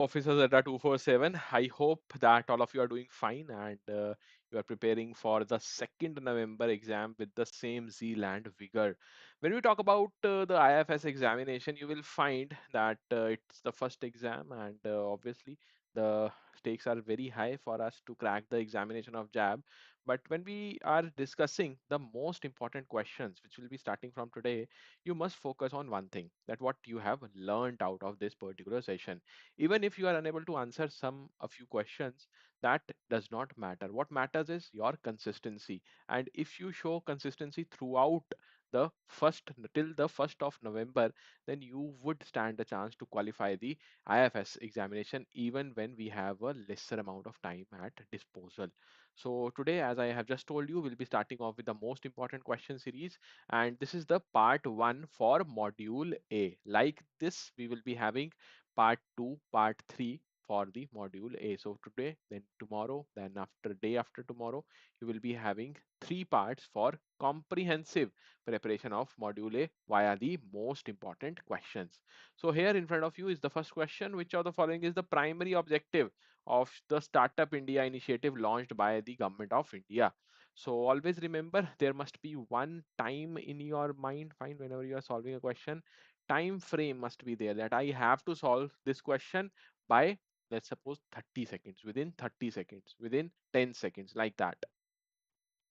Officers at 247. I hope that all of you are doing fine and you are preparing for the 2nd November exam with the same zeal and vigor. When we talk about the IFS examination, you will find that it's the first exam, and obviously the stakes are very high for us to crack the examination of JAB. But when we are discussing the most important questions, which will be starting from today, you must focus on one thing, that what you have learned out of this particular session. Even if you are unable to answer a few questions, that does not matter. What matters is your consistency, and if you show consistency throughout the first till the 1st of November, then you would stand a chance to qualify the IFS examination, even when we have a lesser amount of time at disposal. So today, as I have just told you, we'll be starting off with the most important question series, and this is the part 1 for module A. Like this, we will be having part 2, part 3 for the module A. So today, then tomorrow, then after day after tomorrow, you will be having 3 parts for comprehensive preparation of module A via the most important questions. So here in front of you is the first question: which of the following is the primary objective of the Startup India initiative launched by the government of India? So always remember, there must be one time in your mind, fine, whenever you are solving a question, time frame must be there, that I have to solve this question by, let's suppose, 30 seconds, within 30 seconds, within 10 seconds, like that.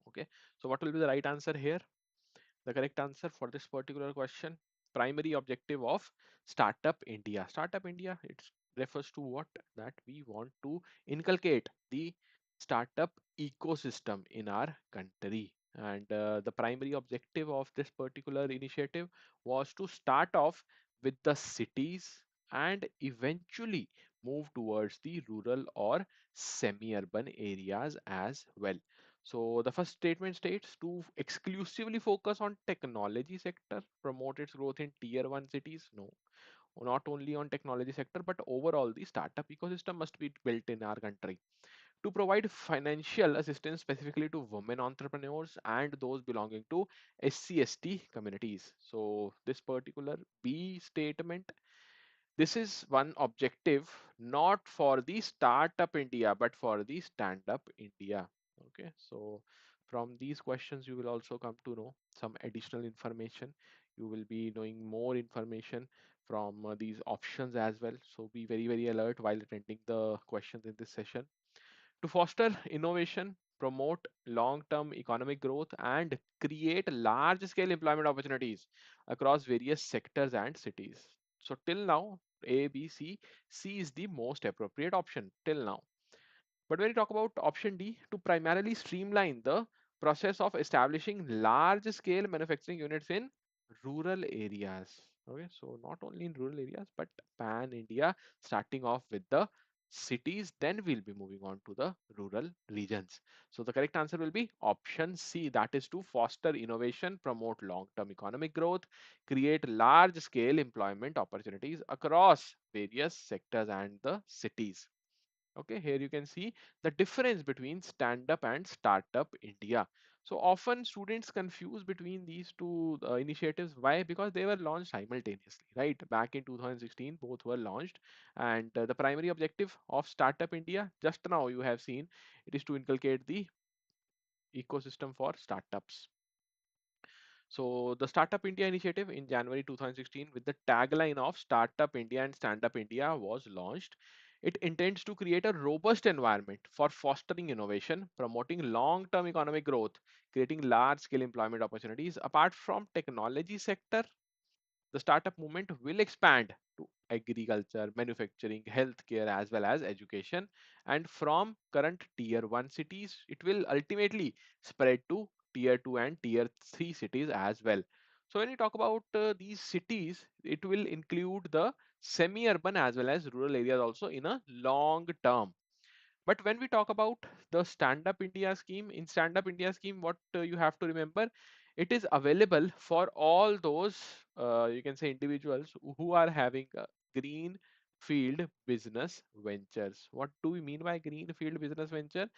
Okay, so what will be the right answer here? The correct answer for this particular question: primary objective of Startup India. Startup India, it refers to what? That we want to inculcate the startup ecosystem in our country. And the primary objective of this particular initiative was to start off with the cities and eventually move towards the rural or semi-urban areas as well. So the first statement states to exclusively focus on technology sector, promote its growth in tier 1 cities. No, not only on technology sector, but overall the startup ecosystem must be built in our country. To provide financial assistance specifically to women entrepreneurs and those belonging to SC/ST communities. So this particular B statement, this is one objective, not for the Startup India, but for the Stand Up India. Okay, so from these questions, you will also come to know some additional information. You will be knowing more information from these options as well. So be very, very alert while attending the questions in this session. To foster innovation, promote long-term economic growth, and create large-scale employment opportunities across various sectors and cities. So till now, A, B, C, C is the most appropriate option till now. But when you talk about option D, to primarily streamline the process of establishing large-scale manufacturing units in rural areas. Okay, so not only in rural areas, but pan India, starting off with the cities, then we'll be moving on to the rural regions. So the correct answer will be option C, that is to foster innovation, promote long-term economic growth, create large-scale employment opportunities across various sectors and the cities. Okay, here you can see the difference between stand up and startup India. So often students confuse between these two initiatives. Why? Because they were launched simultaneously, right? Back in 2016, both were launched, and the primary objective of Startup India, just now you have seen, it is to inculcate the ecosystem for startups. So the Startup India initiative in January 2016, with the tagline of Startup India and Stand Up India, was launched. It intends to create a robust environment for fostering innovation, promoting long-term economic growth, creating large-scale employment opportunities. Apart from technology sector, the startup movement will expand to agriculture, manufacturing, healthcare, as well as education. And from current tier 1 cities, it will ultimately spread to tier 2 and tier 3 cities as well. So when you talk about these cities, it will include the semi-urban as well as rural areas also in a long term. But when we talk about the Stand Up India scheme, in Stand Up India scheme, what you have to remember, it is available for all those, you can say, individuals who are having green field business ventures. What do we mean by green field business venture?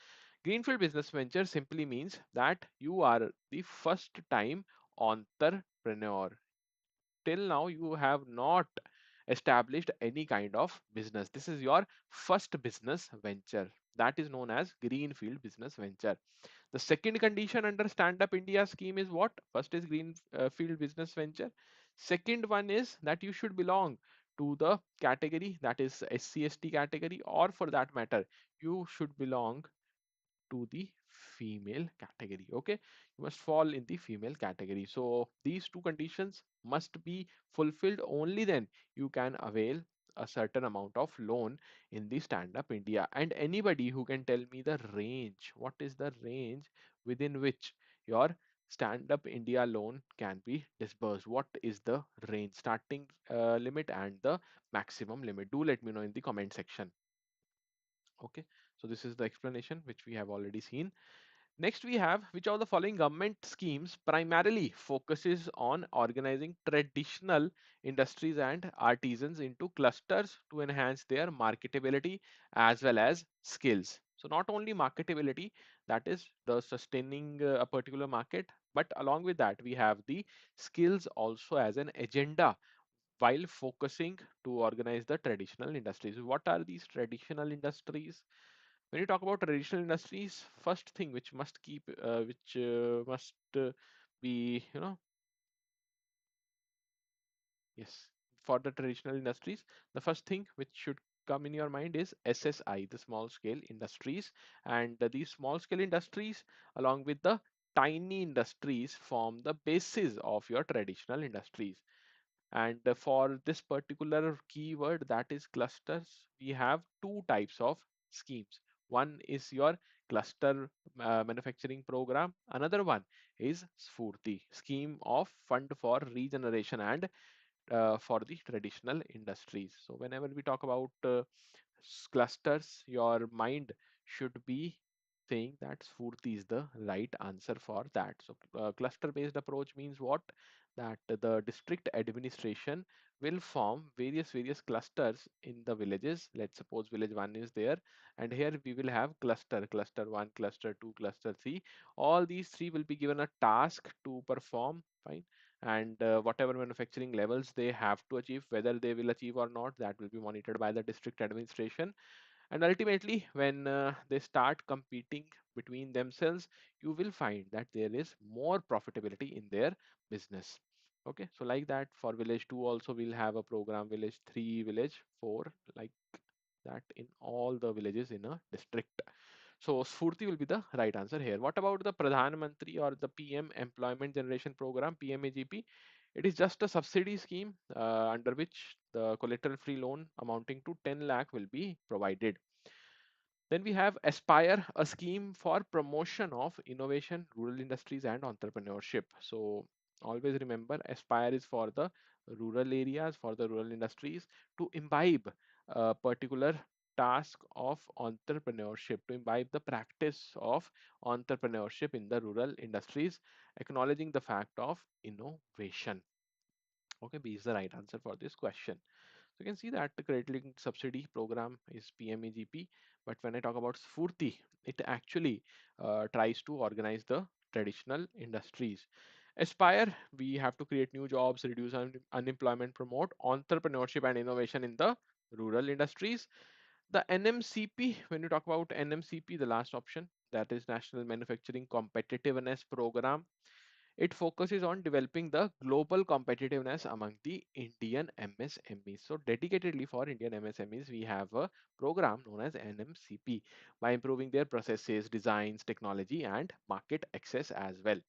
Greenfield business venture simply means that you are the first time entrepreneur. Till now, you have not established any kind of business. This is your first business venture. That is known as greenfield business venture. The second condition under Stand Up India scheme is what? First is greenfield business venture. Second one is that you should belong to the category that is SC/ST category, or for that matter, you should belong to the female category. Okay, you must fall in the female category. So these two conditions must be fulfilled, only then you can avail a certain amount of loan in the Stand Up India. And anybody who can tell me the range, what is the range within which your Stand Up India loan can be disbursed? What is the range, starting limit and the maximum limit? Do let me know in the comment section. Okay, so this is the explanation which we have already seen. Next, we have which of the following government schemes primarily focuses on organizing traditional industries and artisans into clusters to enhance their marketability as well as skills. So not only marketability, that is the sustaining a particular market, but along with that, we have the skills also as an agenda while focusing to organize the traditional industries. What are these traditional industries? When you talk about traditional industries, first thing which must keep, which must be, yes, for the traditional industries, the first thing which should come in your mind is SSI, the small scale industries, and these small scale industries, along with the tiny industries, form the basis of your traditional industries. And for this particular keyword, that is clusters, we have two types of schemes. One is your cluster manufacturing program. Another one is Sfurti, scheme of fund for regeneration and for the traditional industries. So whenever we talk about clusters, your mind should be saying that Sfurti is the right answer for that. So cluster based approach means what? That the district administration will form various clusters in the villages. Let's suppose village 1 is there, and here we will have cluster 1, cluster 2, cluster 3. All these three will be given a task to perform, fine, and whatever manufacturing levels they have to achieve, whether they will achieve or not, that will be monitored by the district administration. And ultimately, when they start competing between themselves, you will find that there is more profitability in their business. Okay, so like that, for village 2 also we'll have a program, village 3, village 4, like that in all the villages in a district. So Sfurti will be the right answer here. What about the Pradhan Mantri or the PM Employment Generation Program, PMAGP? It is just a subsidy scheme under which the collateral free loan amounting to 10 lakh will be provided. Then we have Aspire, a scheme for promotion of innovation, rural industries, and entrepreneurship. So always remember, Aspire is for the rural areas, for the rural industries to imbibe a particular task of entrepreneurship, to imbibe the practice of entrepreneurship in the rural industries, acknowledging the fact of innovation. Okay, B is the right answer for this question. So you can see that the credit linked subsidy program is PMEGP, but when I talk about Sfurti, it actually tries to organize the traditional industries. Aspire, we have to create new jobs, reduce unemployment, promote entrepreneurship and innovation in the rural industries. The NMCP, when you talk about NMCP, the last option, that is National Manufacturing Competitiveness Program, it focuses on developing the global competitiveness among the Indian MSMEs. So dedicatedly for Indian MSMEs, we have a program known as NMCP by improving their processes, designs, technology, and market access as well.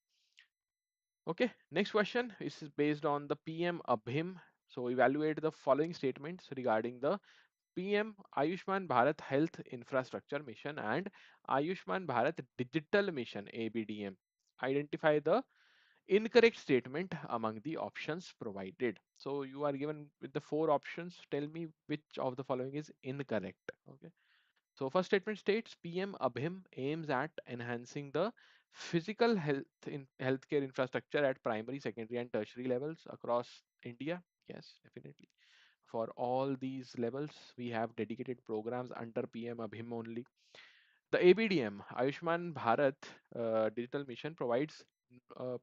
Okay, next question is based on the PM Abhim. So evaluate the following statements regarding the PM Ayushman Bharat Health Infrastructure Mission and Ayushman Bharat Digital Mission ABDM. Identify the incorrect statement among the options provided. So you are given with the four options. Tell me which of the following is incorrect. Okay. So first statement states PM Abhim aims at enhancing the physical healthcare infrastructure at primary, secondary, and tertiary levels across India. Yes, definitely. For all these levels, we have dedicated programs under PM Abhim only. The ABDM, Ayushman Bharat Digital Mission, provides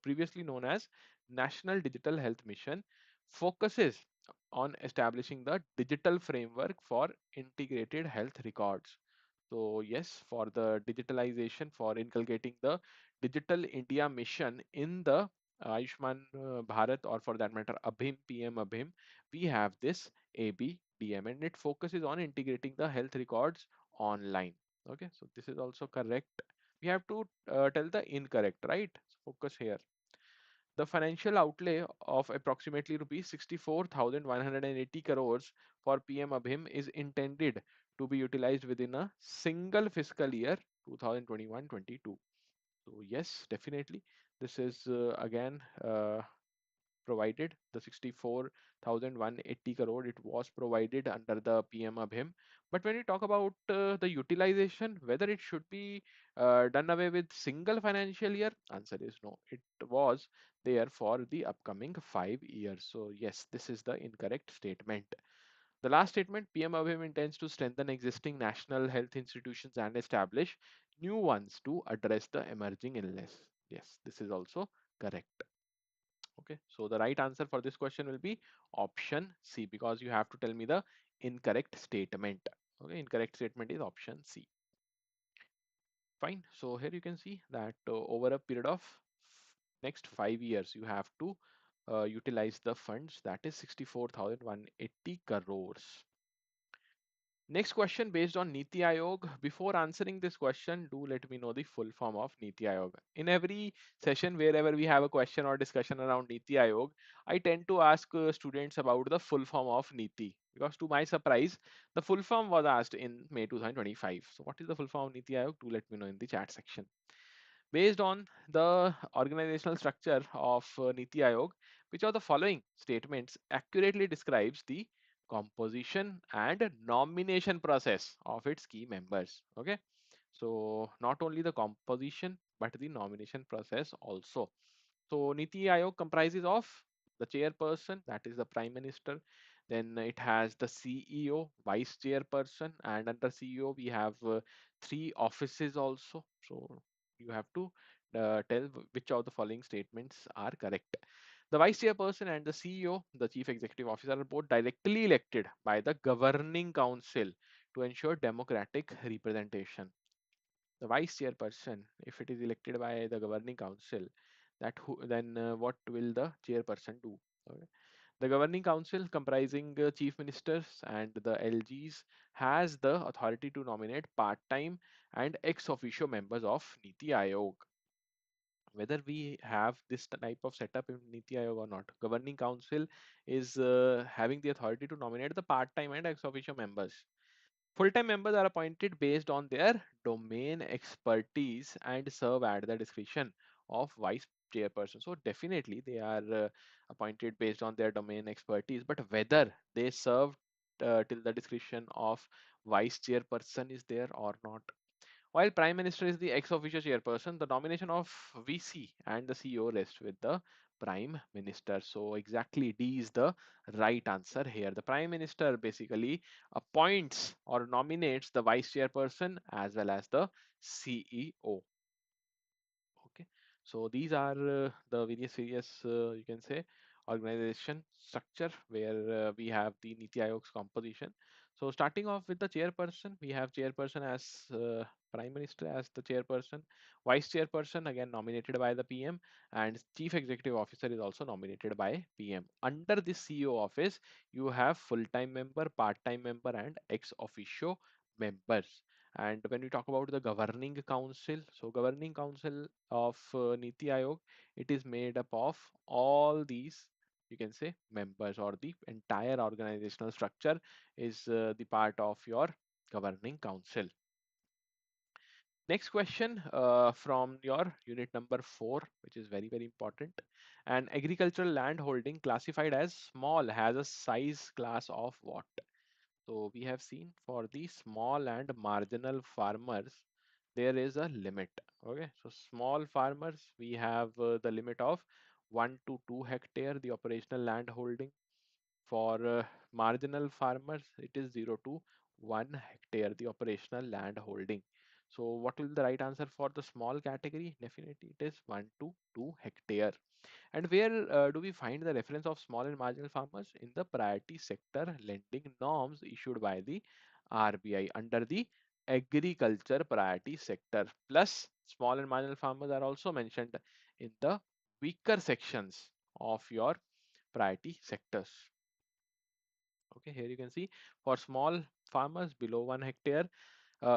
previously known as National Digital Health Mission, focuses on establishing the digital framework for integrated health records. So yes, for the digitalization, for inculcating the Digital India mission in the Ayushman Bharat, or for that matter, Abhim, PM Abhim, we have this ABDM, and it focuses on integrating the health records online. Okay, so this is also correct. We have to tell the incorrect, right? So focus here. The financial outlay of approximately rupees 64,180 crores for PM Abhim is intended to be utilized within a single fiscal year 2021-22. So yes, definitely this is again provided. The 64,180 crore, it was provided under the PM Abhim. But when we talk about the utilization, whether it should be done away with single financial year, answer is no. It was there for the upcoming 5 years. So yes, this is the incorrect statement. The last statement, PM Abhim intends to strengthen existing national health institutions and establish new ones to address the emerging illness. Yes, this is also correct. Okay, so the right answer for this question will be option C, because you have to tell me the incorrect statement. Okay, incorrect statement is option C. Fine. So here you can see that over a period of next 5 years, you have to utilize the funds, that is 64,180 crores. Next question based on Niti Aayog. Before answering this question, do let me know the full form of Niti Aayog. In every session, wherever we have a question or discussion around Niti Aayog, I tend to ask students about the full form of Niti, because to my surprise, the full form was asked in May 2025. So what is the full form of Niti Aayog? Do let me know in the chat section. Based on the organizational structure of Niti Aayog, which of the following statements accurately describes the composition and nomination process of its key members? Okay, so not only the composition but the nomination process also. So Niti Aayog comprises of the chairperson, that is the Prime Minister. Then it has the CEO, vice chairperson, and under CEO we have three offices also. So you have to tell which of the following statements are correct. The vice chairperson and the CEO, the chief executive officer, are both directly elected by the governing council to ensure democratic representation. The vice chairperson, if it is elected by the governing council, that who, then what will the chairperson do? Okay. The governing council, comprising chief ministers and the LGs, has the authority to nominate part-time and ex officio members of Niti Aayog. Whether we have this type of setup in Niti Aayog or not, governing council is having the authority to nominate the part-time and ex officio members. Full-time members are appointed based on their domain expertise and serve at the discretion of vice chairperson. So definitely they are appointed based on their domain expertise, but whether they serve till the discretion of vice chairperson is there or not. While Prime Minister is the ex officio chairperson, the nomination of VC and the CEO rests with the Prime Minister. So exactly D is the right answer here. The Prime Minister basically appoints or nominates the Vice Chairperson as well as the CEO. Okay, so these are the various you can say organization structure where we have the Niti Aayog's composition. So starting off with the chairperson, we have chairperson as prime minister as the chairperson, vice chairperson again nominated by the PM, and chief executive officer is also nominated by PM. Under the CEO office, you have full-time member, part-time member, and ex officio members. And when we talk about the governing council, so governing council of Niti Aayog, it is made up of all these, you can say, members, or the entire organizational structure is the part of your governing council. Next question from your unit number 4, which is very, very important. An agricultural land holding classified as small has a size class of what? So we have seen for the small and marginal farmers, there is a limit. Okay, so small farmers, we have the limit of 1 to 2 hectare, the operational land holding. For marginal farmers, it is 0 to 1 hectare, the operational land holding. So what will be the right answer for the small category? Definitely it is 1 to 2 hectare. And where do we find the reference of small and marginal farmers? In the priority sector lending norms issued by the RBI under the agriculture priority sector. Plus, small and marginal farmers are also mentioned in the weaker sections of your priority sectors. Okay, here you can see for small farmers below 1 hectare,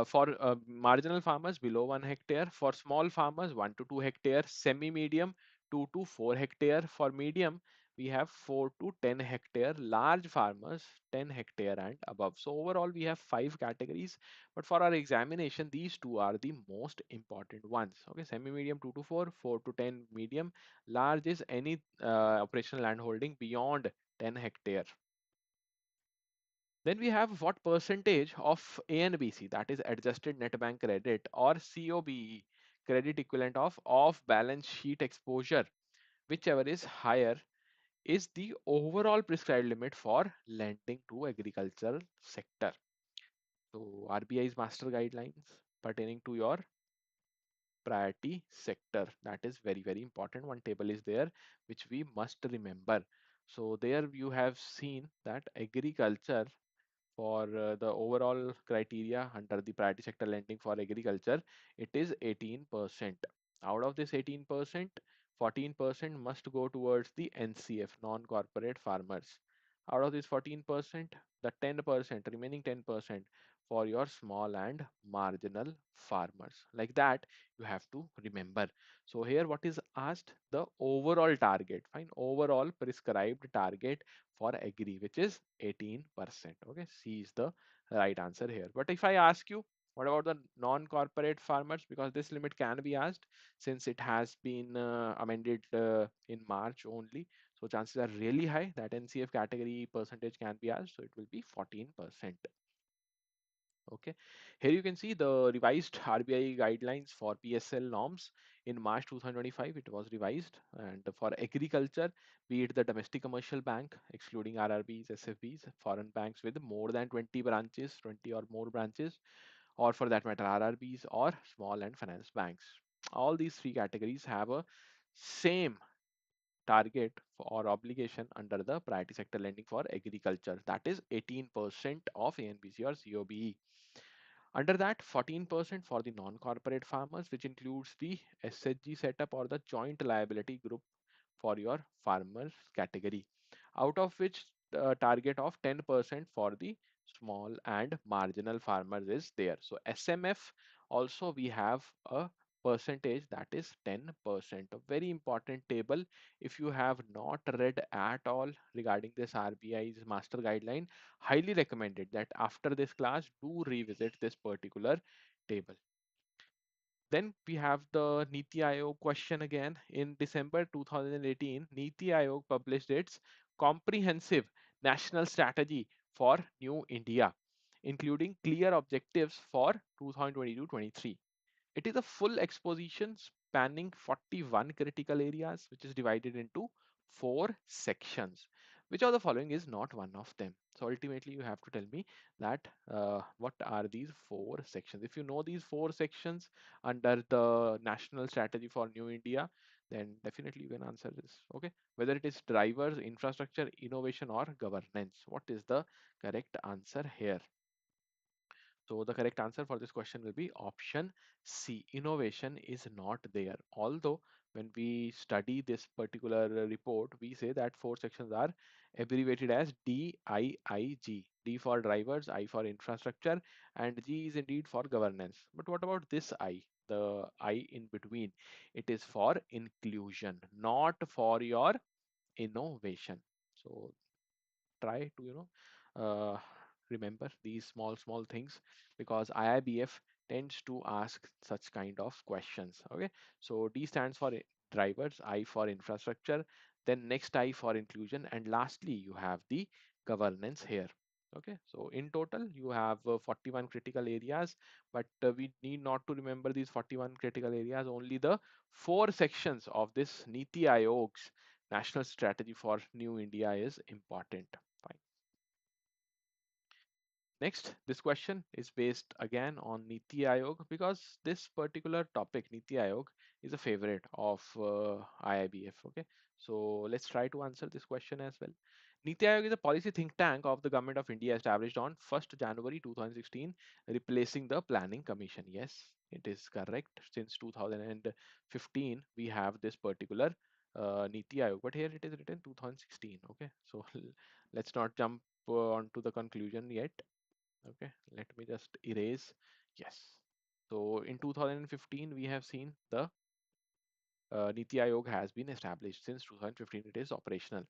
for marginal farmers below 1 hectare, for small farmers 1 to 2 hectare, semi-medium 2 to 4 hectare, for medium we have 4 to 10 hectare, large farmers 10 hectare and above. So overall we have 5 categories, but for our examination these two are the most important ones. Okay, semi-medium 2 to 4, 4 to 10 medium, large is any operational land holding beyond 10 hectare. Then we have what percentage of A and BC, that is adjusted net bank credit, or COBE, credit equivalent of off balance sheet exposure, whichever is higher, is the overall prescribed limit for lending to agricultural sector. So RBI's master guidelines pertaining to your priority sector, that is very very important. One table is there which we must remember. So there you have seen that agriculture, for the overall criteria under the priority sector lending for agriculture, it is 18%. Out of this 18%, 14% must go towards the NCF, non-corporate farmers. Out of this 14%, the 10%, remaining 10% for your small and marginal farmers. Like that, you have to remember. So here what is asked? The overall target. Fine, overall prescribed target for agri, which is 18%. Okay, C is the right answer here. But if I ask you, what about the non-corporate farmers? Because this limit can be asked since it has been amended in March only. So chances are really high that NCF category percentage can be asked. So it will be 14%. Okay, here you can see the revised RBI guidelines for PSL norms in March 2025. It was revised, and for agriculture, be it the domestic commercial bank, excluding RRBs, SFBs, foreign banks with more than 20 branches, 20 or more branches, or for that matter, RRBs or small and finance banks. All these three categories have a same target or obligation under the priority sector lending for agriculture. That is 18% of ANBC or COBE. Under that, 14% for the non-corporate farmers, which includes the SHG setup or the joint liability group for your farmers category, out of which target of 10% for the small and marginal farmers is there. So SMF also we have a percentage that is 10%. A very important table. If you have not read at all regarding this RBI's master guideline, highly recommended that after this class do revisit this particular table. Then we have the Niti Aayog question again. In December 2018, Niti Aayog published its comprehensive national strategy for New India, including clear objectives for 2022-23. It is a full exposition spanning 41 critical areas, which is divided into 4 sections. Which of the following is not one of them? So ultimately, you have to tell me that what are these 4 sections. If you know these 4 sections under the National Strategy for New India, then definitely you can answer this. Okay, whether it is drivers, infrastructure, innovation, or governance. What is the correct answer here? So the correct answer for this question will be option C. Innovation is not there. Although when we study this particular report, we say that 4 sections are abbreviated as DIIG. D for drivers, I for infrastructure, and G is indeed for governance. But what about this I? The I in between. It is for inclusion, not for your innovation. So try to uh, remember these small things, because IIBF tends to ask such kind of questions. Okay, so D stands for drivers, I for infrastructure, then next I for inclusion, and lastly you have the governance here. Okay, so in total you have 41 critical areas, but we need not to remember these 41 critical areas, only the 4 sections of this Niti Aayog's national strategy for New India is important. Fine. Next, this question is based again on Niti Aayog because this particular topic, Niti Aayog, is a favorite of IIBF. Okay, so let's try to answer this question as well. Niti Aayog is a policy think tank of the Government of India established on 1st January 2016, replacing the Planning Commission. Yes, it is correct. Since 2015, we have this particular Niti Aayog, but here it is written 2016. Okay, so let's not jump onto the conclusion yet. Okay, let me just erase. Yes. So in 2015, we have seen the Niti Aayog has been established. Since 2015, it is operational.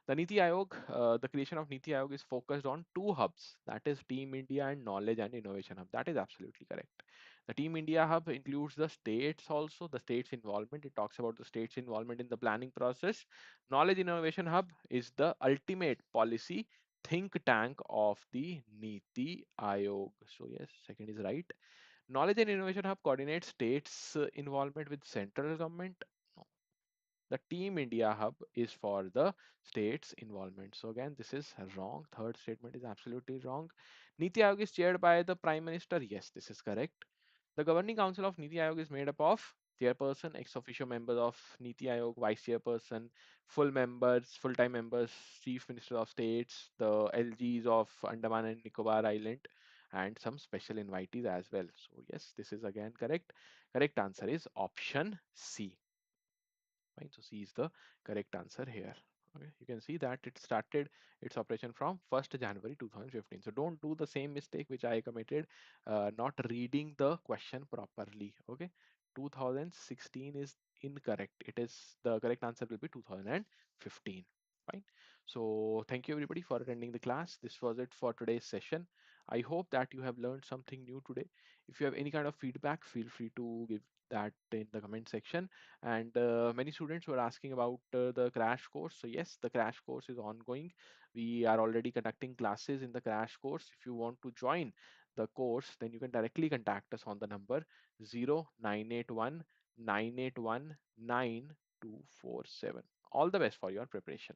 The Niti Aayog, the creation of Niti Aayog is focused on two hubs, that is Team India and Knowledge and Innovation Hub. That is absolutely correct. The Team India hub includes the states also, the states' involvement. It talks about the states' involvement in the planning process. Knowledge Innovation Hub is the ultimate policy think tank of the Niti Aayog. So yes, second is right. Knowledge and Innovation Hub coordinates states' involvement with central government. The Team India Hub is for the states involvement. So again, this is wrong. Third statement is absolutely wrong. Niti Aayog is chaired by the Prime Minister. Yes, this is correct. The governing council of Niti Aayog is made up of chairperson, ex officio members of Niti Aayog, vice chairperson, full members, full-time members, chief minister of states, the LGs of Andaman and Nicobar Island, and some special invitees as well. So yes, this is again correct. Correct answer is option C. Fine. So C is the correct answer here. Okay, you can see that it started its operation from 1st January 2015. So don't do the same mistake which I committed, not reading the question properly. Okay, 2016 is incorrect. It is the correct answer will be 2015. Fine. So thank you everybody for attending the class. This was it for today's session. I hope that you have learned something new today. If you have any kind of feedback, feel free to give that in the comment section. And many students were asking about the crash course. So yes, the crash course is ongoing. We are already conducting classes in the crash course. If you want to join the course, then you can directly contact us on the number 0981 981 9247. All the best for your preparation.